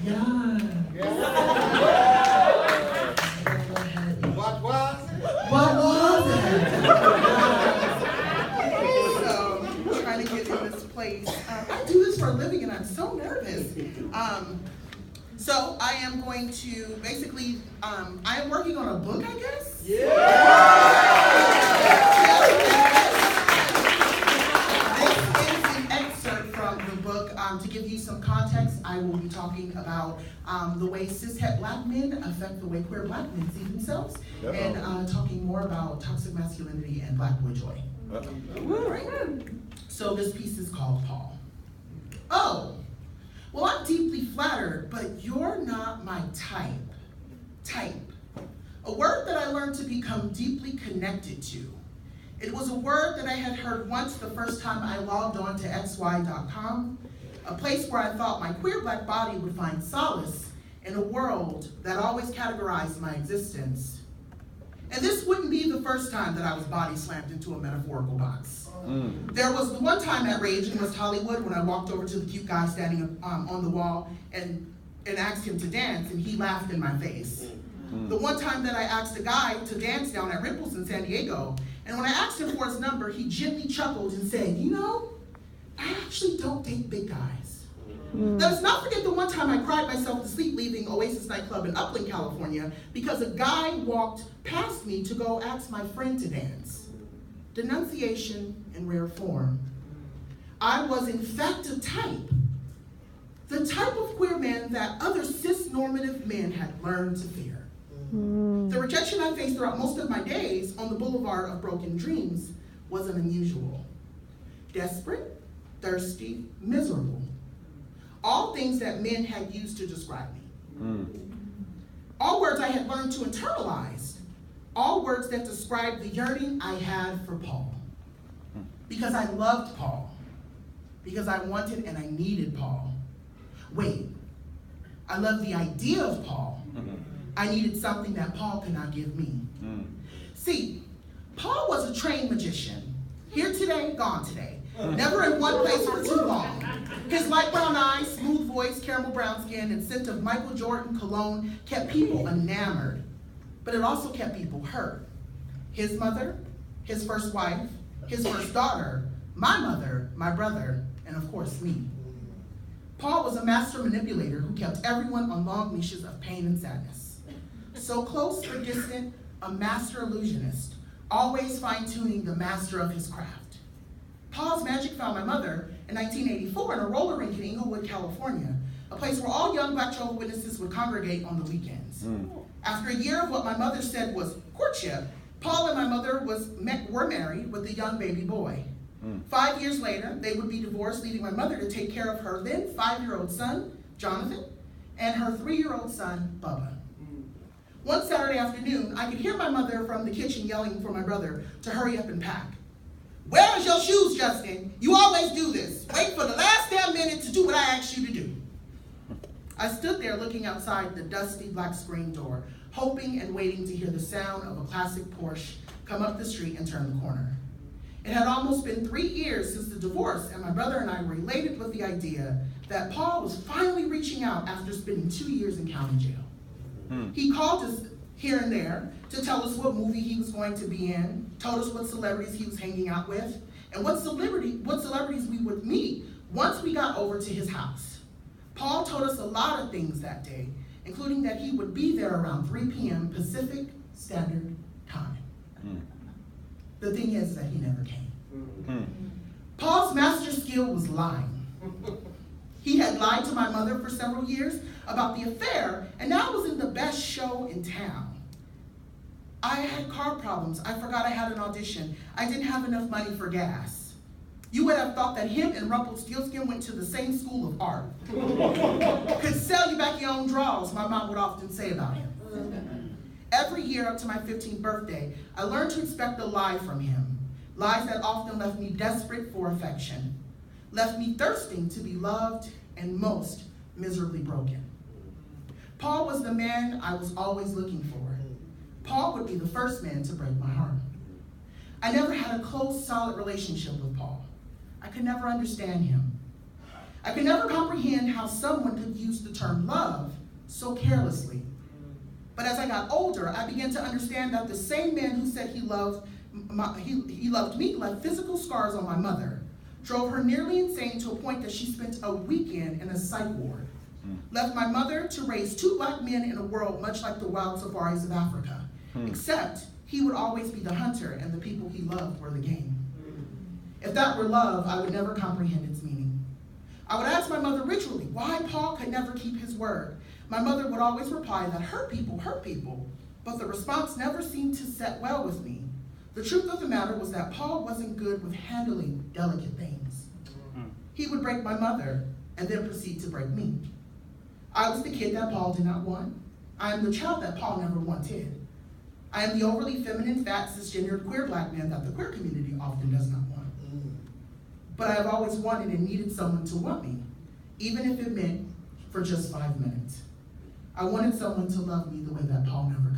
Yeah. What was it? What was it? So, I'm trying to get in this place. I do this for a living and I'm so nervous. So I am going to basically, I am working on a book, I guess? This is an excerpt from the book. To give you some context, I will be talking about the way cishet black men affect the way queer black men see themselves, and talking more about toxic masculinity and black boy joy. Right. So this piece is called Paul. Oh, well, I'm deeply flattered, but you're not my type. Type. A word that I learned to become deeply connected to. It was a word that I had heard once the first time I logged on to xy.com, a place where I thought my queer black body would find solace in a world that always categorized my existence. And this wouldn't be the first time that I was body slammed into a metaphorical box. There was the one time at Rage in West Hollywood when I walked over to the cute guy standing on the wall and asked him to dance, and he laughed in my face. The one time that I asked a guy to dance down at Ripples in San Diego, and when I asked him for his number, he gently chuckled and said, you know, I actually don't date big guys. Let's not forget the one time I cried myself to sleep leaving Oasis nightclub in Upland, California, because a guy walked past me to go ask my friend to dance. Denunciation in rare form. I was in fact a type. The type of queer man that other cis-normative men had learned to fear. The rejection I faced throughout most of my days on the boulevard of broken dreams wasn't unusual. Desperate, thirsty, miserable. All things that men had used to describe me. All words I had learned to internalize. All words that described the yearning I had for Paul. Because I loved Paul. Because I wanted and I needed Paul. Wait, I loved the idea of Paul. I needed something that Paul could not give me. See, Paul was a trained magician. Here today, gone today. Never in one place for too long. His light brown eyes, smooth voice, caramel brown skin, and scent of Michael Jordan cologne kept people enamored. But it also kept people hurt. His mother, his first wife, his first daughter, my mother, my brother, and of course me. Paul was a master manipulator who kept everyone on long leashes of pain and sadness. So close or distant, a master illusionist, always fine-tuning the master of his craft. Paul's magic found my mother in 1984 in a roller rink in Inglewood, California, a place where all young Black Jehovah's Witnesses would congregate on the weekends. After a year of what my mother said was courtship, Paul and my mother were married with a young baby boy. 5 years later, they would be divorced, leaving my mother to take care of her then 5-year-old son, Jonathan, and her 3-year-old son, Bubba. One Saturday afternoon, I could hear my mother from the kitchen yelling for my brother to hurry up and pack. Where is your shoes, Justin? You always do this. Wait for the last damn minute to do what I asked you to do. I stood there looking outside the dusty black screen door, hoping and waiting to hear the sound of a classic Porsche come up the street and turn the corner. It had almost been 3 years since the divorce, and my brother and I were elated with the idea that Paul was finally reaching out after spending 2 years in county jail. He called us here and there to tell us what movie he was going to be in, told us what celebrities he was hanging out with, and what celebrities we would meet once we got over to his house. Paul told us a lot of things that day, including that he would be there around 3 p.m. Pacific Standard Time. The thing is that he never came. Paul's master skill was lying. He had lied to my mother for several years about the affair, and now was in the best show in town. I had car problems. I forgot I had an audition. I didn't have enough money for gas. You would have thought that him and Rumpelstiltskin went to the same school of art. Could sell you back your own drawers, my mom would often say about him. Every year up to my 15th birthday, I learned to expect a lie from him. Lies that often left me desperate for affection, left me thirsting to be loved, and most miserably broken. Paul was the man I was always looking for. Paul would be the first man to break my heart. I never had a close, solid relationship with Paul. I could never understand him. I could never comprehend how someone could use the term love so carelessly. But as I got older, I began to understand that the same man who said he loved me left physical scars on my mother, drove her nearly insane to a point that she spent a weekend in a psych ward, left my mother to raise 2 black men in a world much like the wild safaris of Africa, except he would always be the hunter and the people he loved were the game. If that were love, I would never comprehend its meaning. I would ask my mother ritually why Paul could never keep his word. My mother would always reply that hurt people, but the response never seemed to set well with me. The truth of the matter was that Paul wasn't good with handling delicate things. He would break my mother and then proceed to break me. I was the kid that Paul did not want. I am the child that Paul never wanted. I am the overly feminine, fat, cisgendered, queer black man that the queer community often does not want. But I have always wanted and needed someone to want me, even if it meant for just 5 minutes. I wanted someone to love me the way that Paul never